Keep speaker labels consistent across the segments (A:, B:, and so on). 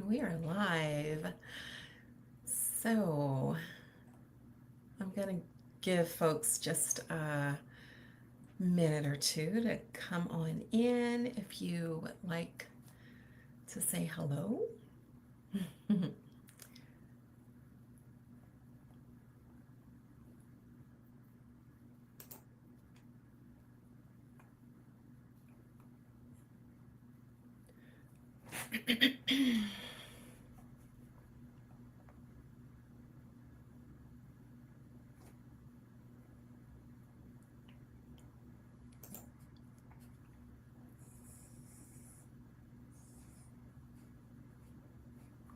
A: We are live. So I'm going to give folks just a minute or two to come on in if you would like to say hello.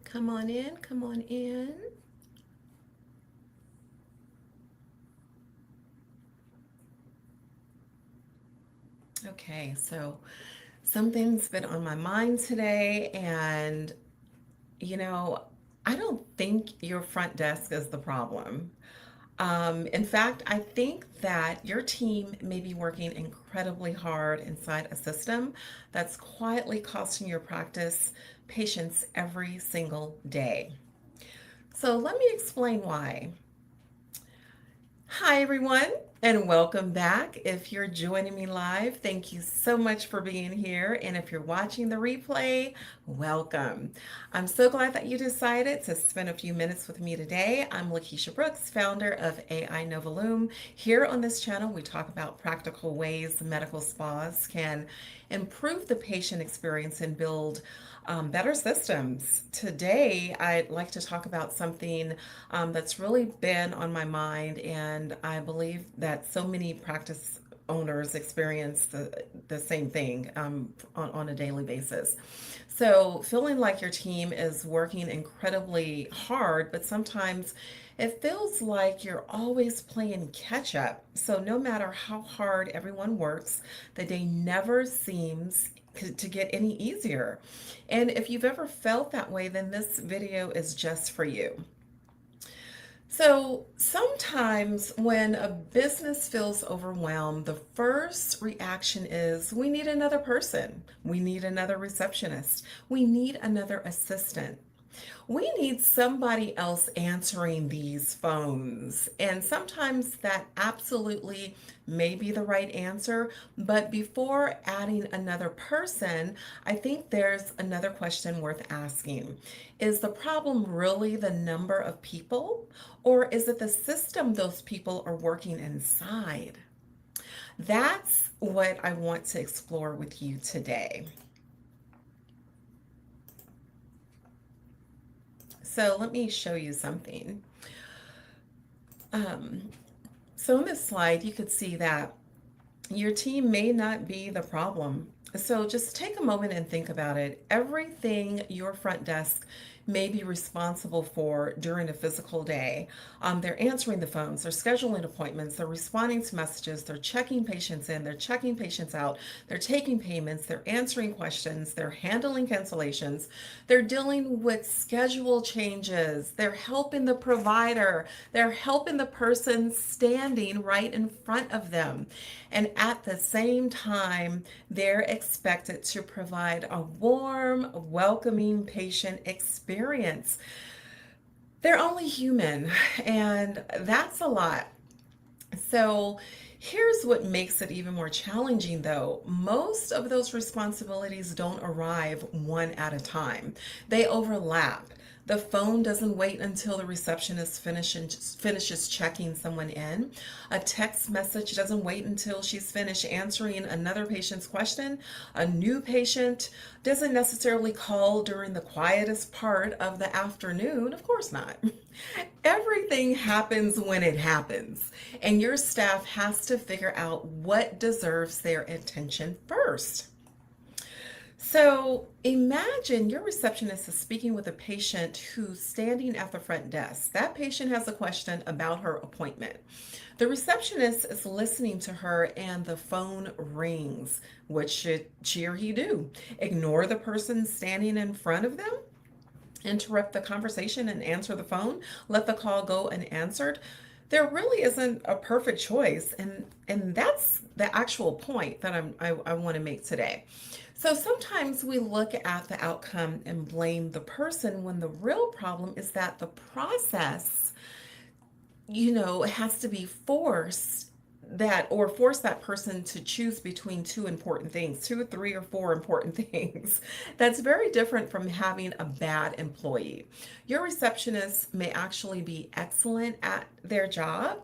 A: Come on in, come on in. Okay, so something's been on my mind today, and you know, I don't think your front desk is the problem. In fact, I think that your team may be working incredibly hard inside a system that's quietly costing your practice patients every single day. So let me explain why. Hi, everyone, and welcome back. If you're joining me live, thank you so much for being here. And if you're watching the replay, welcome. I'm so glad that you decided to spend a few minutes with me today. I'm Lakeisha Brooks, founder of AI NOVALUME. Here on this channel, we talk about practical ways medical spas can improve the patient experience and build better systems. Today, I'd like to talk about something that's really been on my mind, and I believe that so many practice owners experience the same thing on a daily basis. So, feeling like your team is working incredibly hard, but sometimes it feels like you're always playing catch up. So, no matter how hard everyone works, the day never seems to get any easier. And if you've ever felt that way, then this video is just for you. So sometimes when a business feels overwhelmed, the first reaction is we need another person. We need another receptionist. We need another assistant. We need somebody else answering these phones. And sometimes that absolutely may be the right answer. But before adding another person, I think there's another question worth asking. Is the problem really the number of people, or is it the system those people are working inside? That's what I want to explore with you today. So let me show you something. Um, so in this slide, you could see that your team may not be the problem. So just take a moment and think about it. Everything your front desk may be responsible for during a physical day. They're answering the phones, they're scheduling appointments, they're responding to messages, they're checking patients in, they're checking patients out, they're taking payments, they're answering questions, they're handling cancellations, they're dealing with schedule changes, they're helping the provider, they're helping the person standing right in front of them. And at the same time, they're expected to provide a warm, welcoming patient experience. They're only human, and that's a lot. So, here's what makes it even more challenging though. Most of those responsibilities don't arrive one at a time, they overlap. The phone doesn't wait until the receptionist finishes checking someone in. A text message doesn't wait until she's finished answering another patient's question. A new patient doesn't necessarily call during the quietest part of the afternoon. Of course not. Everything happens when it happens, and your staff has to figure out what deserves their attention first. So imagine your receptionist is speaking with a patient who's standing at the front desk. That patient has a question about her appointment. The receptionist is listening to her and the phone rings. What should she or he do? Ignore the person standing in front of them? Interrupt the conversation and answer the phone? Let the call go unanswered? There really isn't a perfect choice, and that's the actual point that I want to make today. So sometimes we look at the outcome and blame the person when the real problem is that the process, has to be forced that or force that person to choose between two important things, two or three or four important things. That's very different from having a bad employee. Your receptionist may actually be excellent at their job.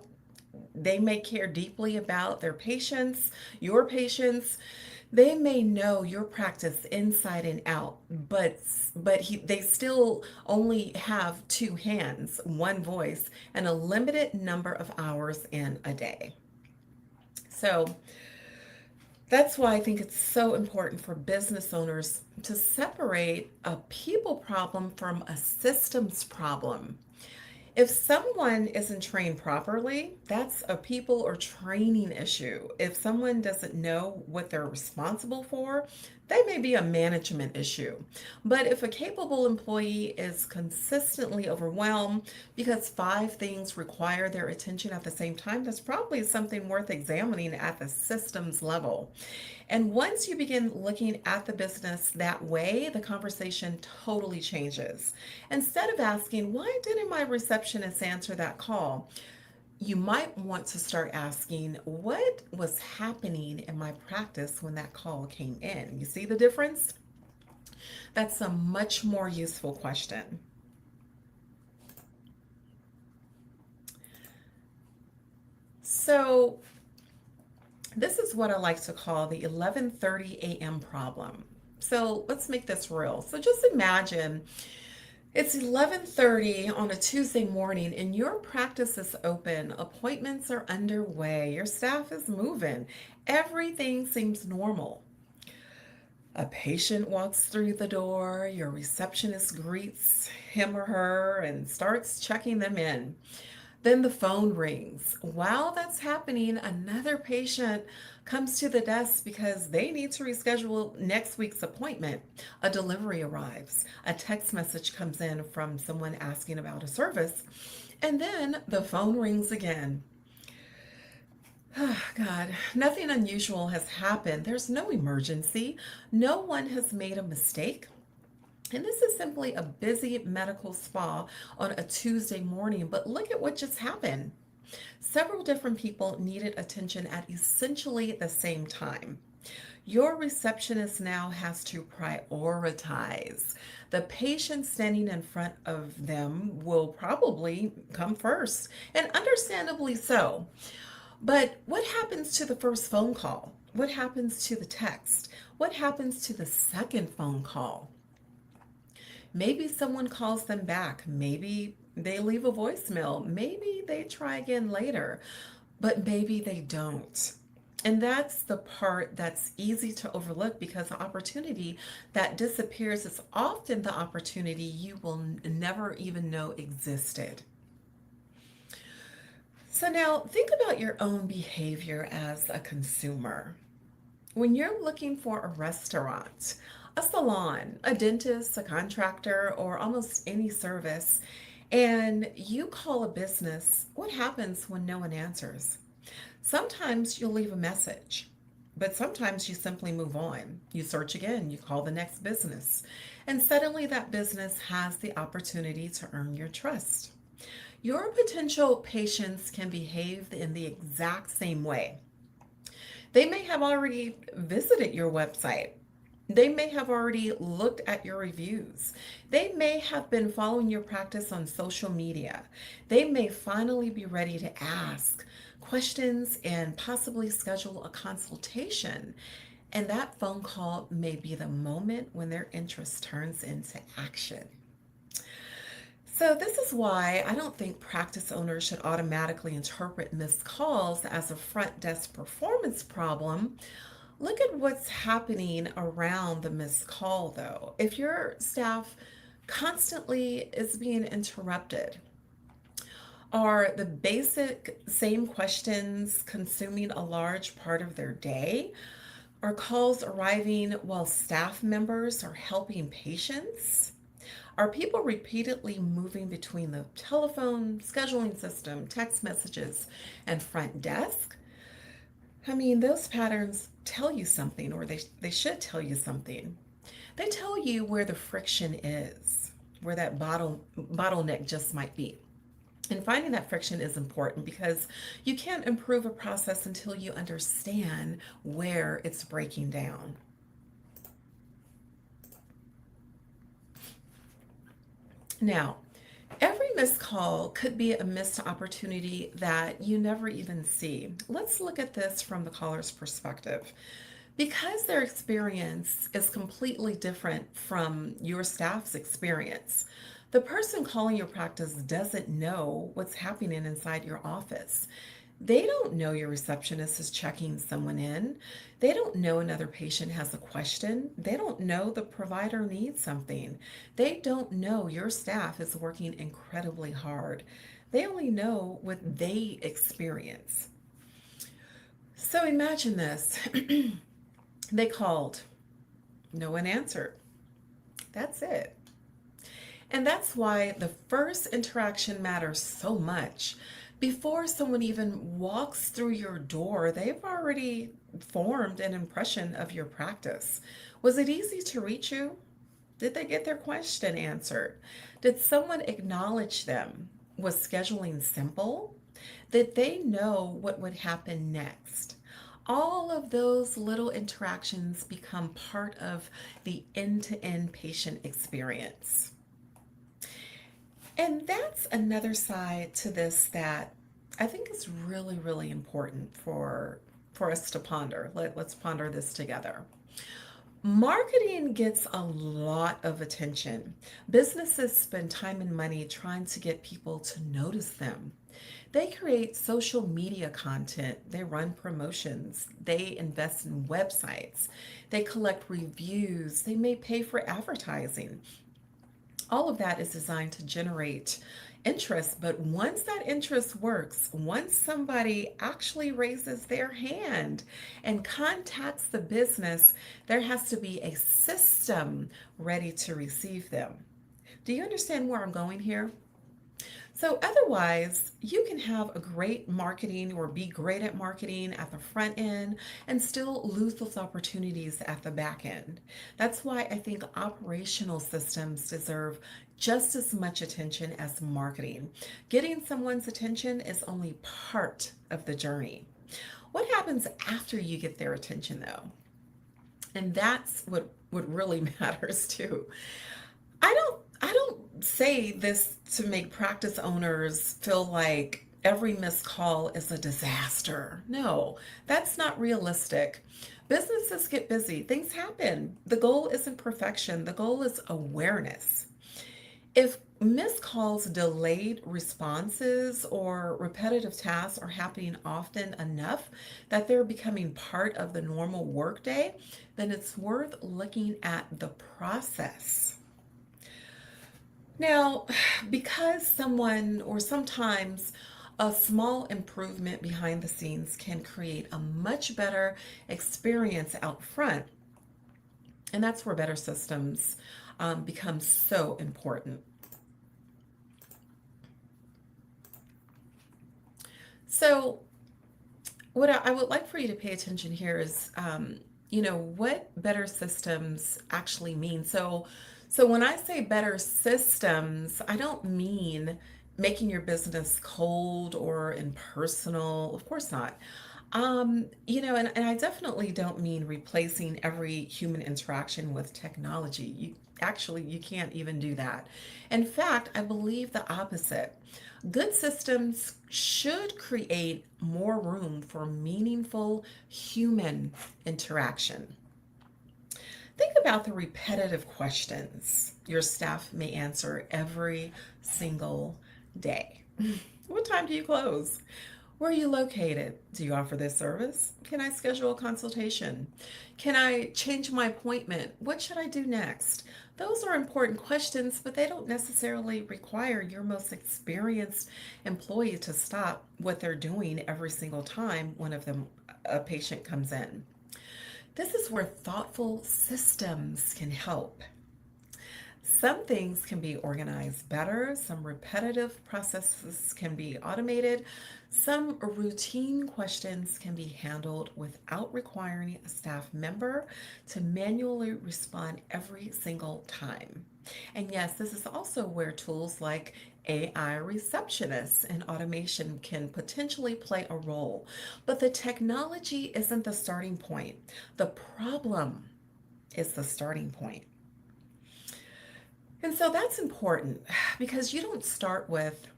A: They may care deeply about their patients, your patients. They may know your practice inside and out, they still only have two hands, one voice, and a limited number of hours in a day. So that's why I think it's so important for business owners to separate a people problem from a systems problem. If someone isn't trained properly, that's a people or training issue. If someone doesn't know what they're responsible for, that may be a management issue. But if a capable employee is consistently overwhelmed because five things require their attention at the same time, that's probably something worth examining at the systems level. And once you begin looking at the business that way, the conversation totally changes. Instead of asking, why didn't my receptionist answer that call? You might want to start asking, what was happening in my practice when that call came in? You see the difference? That's a much more useful question. So, this is what I like to call the 11:30 a.m. problem. So, let's make this real. So, just imagine it's 11:30 on a Tuesday morning and your practice is open. Appointments are underway. Your staff is moving. Everything seems normal. A patient walks through the door. Your receptionist greets him or her and starts checking them in. Then the phone rings. While that's happening, another patient comes to the desk because they need to reschedule next week's appointment. A delivery arrives. A text message comes in from someone asking about a service. And then the phone rings again. Oh, God, nothing unusual has happened. There's no emergency. No one has made a mistake. And this is simply a busy medical spa on a Tuesday morning, but look at what just happened. Several different people needed attention at essentially the same time. Your receptionist now has to prioritize. The patient standing in front of them will probably come first, and understandably so. But what happens to the first phone call? What happens to the text? What happens to the second phone call? Maybe someone calls them back. Maybe they leave a voicemail. Maybe they try again later, but maybe they don't. And that's the part that's easy to overlook because the opportunity that disappears is often the opportunity you will never even know existed. So now think about your own behavior as a consumer. When you're looking for a restaurant, a salon, a dentist, a contractor, or almost any service, and you call a business, what happens when no one answers? Sometimes you'll leave a message, but sometimes you simply move on. You search again, you call the next business, and suddenly that business has the opportunity to earn your trust. Your potential patients can behave in the exact same way. They may have already visited your website. They may have already looked at your reviews. They may have been following your practice on social media. They may finally be ready to ask questions and possibly schedule a consultation. And that phone call may be the moment when their interest turns into action. So, this is why I don't think practice owners should automatically interpret missed calls as a front desk performance problem. Look at what's happening around the missed call, though. If your staff constantly is being interrupted, are the basic same questions consuming a large part of their day? Are calls arriving while staff members are helping patients? Are people repeatedly moving between the telephone, scheduling system, text messages, and front desk? I mean, those patterns tell you something, or they should tell you something. They tell you where the friction is, where that bottleneck just might be. And finding that friction is important because you can't improve a process until you understand where it's breaking down. Now, every missed call could be a missed opportunity that you never even see. Let's look at this from the caller's perspective. Because their experience is completely different from your staff's experience, the person calling your practice doesn't know what's happening inside your office. They don't know your receptionist is checking someone in. They don't know another patient has a question. They don't know the provider needs something. They don't know your staff is working incredibly hard. They only know what they experience. So imagine this. They called, no one answered. That's it. And that's why the first interaction matters so much. Before someone even walks through your door, they've already formed an impression of your practice. Was it easy to reach you? Did they get their question answered? Did someone acknowledge them? Was scheduling simple? Did they know what would happen next? All of those little interactions become part of the end to end patient experience. And that's another side to this that I think is really, really important for us to ponder. Let's ponder this together. Marketing gets a lot of attention. Businesses spend time and money trying to get people to notice them. They create social media content, they run promotions, they invest in websites, they collect reviews, they may pay for advertising. All of that is designed to generate interest, but once that interest works, once somebody actually raises their hand and contacts the business, there has to be a system ready to receive them. Do you understand where I'm going here? So otherwise, you can have a great marketing or be great at marketing at the front end and still lose those opportunities at the back end. That's why I think operational systems deserve just as much attention as marketing. Getting someone's attention is only part of the journey. What happens after you get their attention though? And that's what really matters too. I don't say this to make practice owners feel like every missed call is a disaster. No, that's not realistic. Businesses get busy, things happen. The goal isn't perfection, the goal is awareness. If missed calls, delayed responses, or repetitive tasks are happening often enough that they're becoming part of the normal workday, then it's worth looking at the process. Now, because someone or sometimes a small improvement behind the scenes can create a much better experience out front, and that's where better systems become so important. So, what I would like for you to pay attention here is, what better systems actually mean. So when I say better systems, I don't mean making your business cold or impersonal. Of course not. And I definitely don't mean replacing every human interaction with technology. You can't even do that. In fact, I believe the opposite. Good systems should create more room for meaningful human interaction. Think about the repetitive questions your staff may answer every single day. What time do you close? Where are you located? Do you offer this service? Can I schedule a consultation? Can I change my appointment? What should I do next? Those are important questions, but they don't necessarily require your most experienced employee to stop what they're doing every single time a patient comes in. This is where thoughtful systems can help. Some things can be organized better, some repetitive processes can be automated, Some routine questions can be handled without requiring a staff member to manually respond every single time. And yes, this is also where tools like AI receptionists and automation can potentially play a role. But the technology isn't the starting point. The problem is the starting point. And so that's important because you don't start with,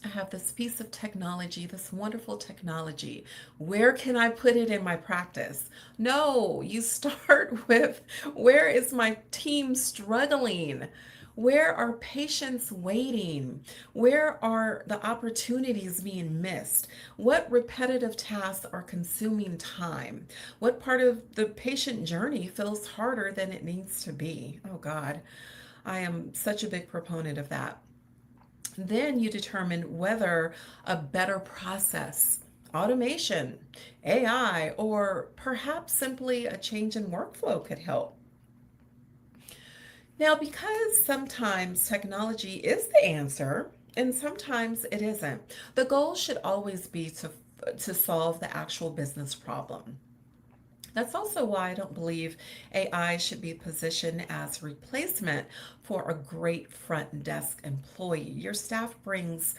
A: I have this piece of technology, this wonderful technology. Where can I put it in my practice? No, you start with, where is my team struggling? Where are patients waiting? Where are the opportunities being missed? What repetitive tasks are consuming time? What part of the patient journey feels harder than it needs to be? Oh God, I am such a big proponent of that. Then you determine whether a better process, automation, AI, or perhaps simply a change in workflow could help. Now, because sometimes technology is the answer and sometimes it isn't, the goal should always be to solve the actual business problem. That's also why I don't believe AI should be positioned as replacement for a great front desk employee. Your staff brings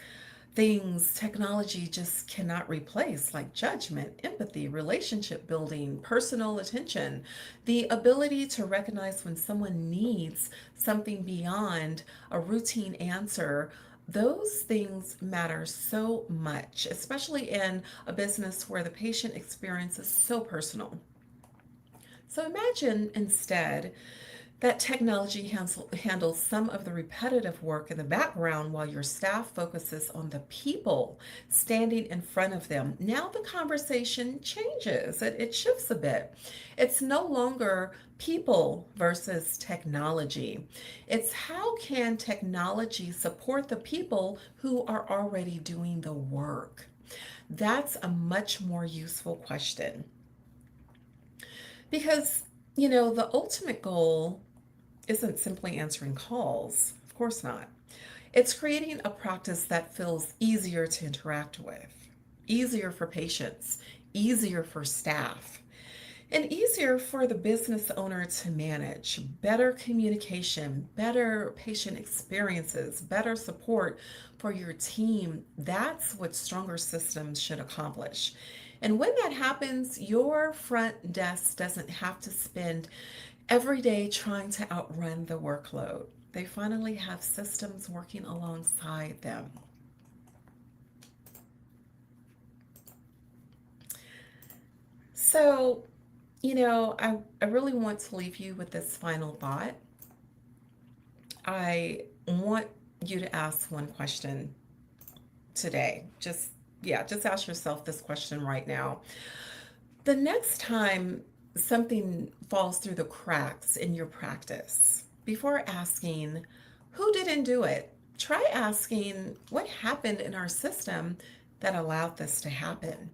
A: things technology just cannot replace, like judgment, empathy, relationship building, personal attention, the ability to recognize when someone needs something beyond a routine answer. Those things matter so much, especially in a business where the patient experience is so personal. So imagine instead that technology handles some of the repetitive work in the background while your staff focuses on the people standing in front of them. Now the conversation changes, it shifts a bit. It's no longer people versus technology. It's how can technology support the people who are already doing the work? That's a much more useful question. Because, the ultimate goal isn't simply answering calls. Of course not. It's creating a practice that feels easier to interact with, easier for patients, easier for staff, and easier for the business owner to manage. Better communication, better patient experiences, better support for your team. That's what stronger systems should accomplish. And when that happens, your front desk doesn't have to spend every day trying to outrun the workload. They finally have systems working alongside them. So, I really want to leave you with this final thought. I want you to ask one question today. Just ask yourself this question right now. The next time something falls through the cracks in your practice, before asking, who didn't do it? Try asking, what happened in our system that allowed this to happen?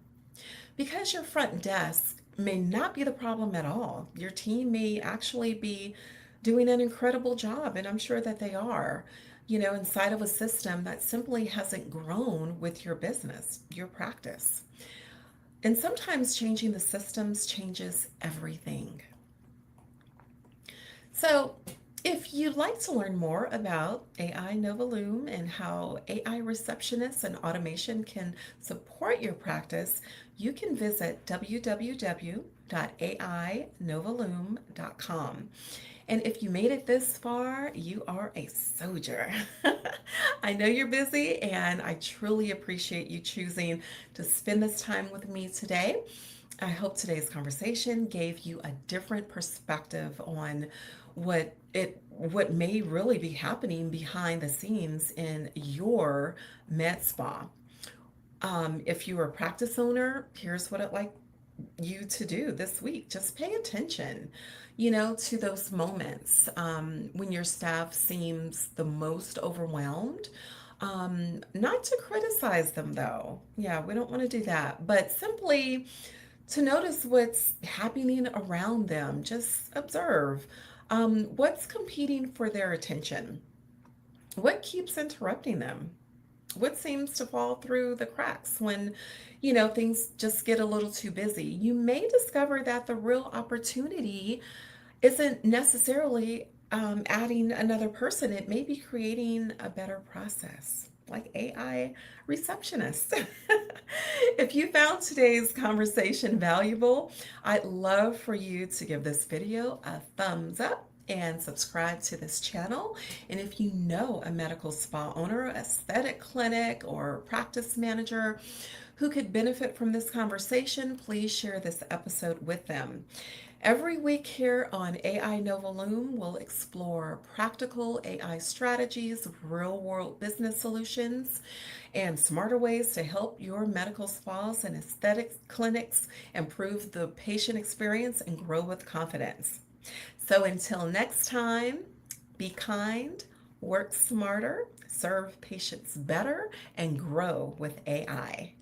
A: Because your front desk may not be the problem at all. Your team may actually be doing an incredible job, and I'm sure that they are, inside of a system that simply hasn't grown with your business, your practice. And sometimes changing the systems changes everything. So, if you'd like to learn more about AI NOVALUME and how AI receptionists and automation can support your practice, you can visit www.ainovalume.com. And if you made it this far, you are a soldier. I know you're busy, and I truly appreciate you choosing to spend this time with me today. I hope today's conversation gave you a different perspective on what may really be happening behind the scenes in your med spa. If you're a practice owner, here's what I'd like you to do this week. Just pay attention, to those moments when your staff seems the most overwhelmed. Not to criticize them though. Yeah, we don't want to do that, but simply to notice what's happening around them. Just observe what's competing for their attention. What keeps interrupting them? What seems to fall through the cracks when, things just get a little too busy? You may discover that the real opportunity isn't necessarily adding another person. It may be creating a better process, like AI receptionists. If you found today's conversation valuable, I'd love for you to give this video a thumbs up and subscribe to this channel. And if you know a medical spa owner, aesthetic clinic, or practice manager who could benefit from this conversation, please share this episode with them. Every week here on AI NOVALUME, we'll explore practical AI strategies, real world business solutions, and smarter ways to help your medical spas and aesthetic clinics improve the patient experience and grow with confidence. So until next time, be kind, work smarter, serve patients better, and grow with AI.